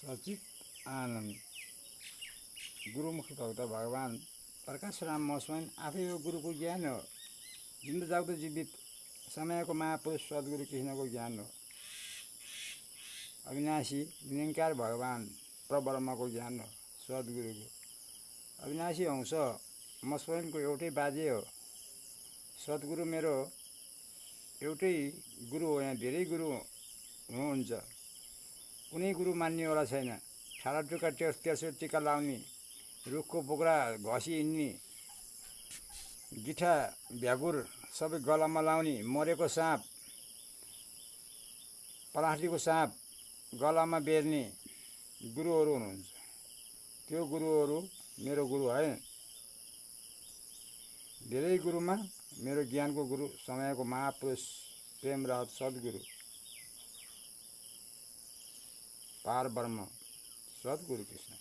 सचित आनन्द गुरुमुख भक्त भगवान् प्रकाशराम मस्वाइन आफै यो गुरुको ज्ञान हो। जिन्दो जाग्दो जीवित समयको महापुरुष सद्गुरु कृष्णको ज्ञान हो। अविनाशी निरङ्कार भगवान् परब्रह्मको ज्ञान हो सद्गुरुको। अविनाशी अंश मस्वाइनको एउटै बाजे हो। सद्गुरु मेरो एउटै गुरु हो, यहाँ धेरै गुरु हुनुहुन्छ। कुनै गुरु मान्नेवाला छैन। ठाडा टुक्का तेर्सो टिका लाउने, रुखको बोक्रा घसी हिँड्ने, गिठा भ्यागुर सबै गलामा लाउने, मरेको साँप पलास्टिकको साँप गलामा बेर्ने गुरुहरू हुनुहुन्छ। त्यो गुरुहरू मेरो गुरु है। धेरै गुरुमा मेरो ज्ञानको गुरु समयको महापुरुष प्रेमराज सद्गुरु पार ब्रह्म सद्गुरु कृष्ण।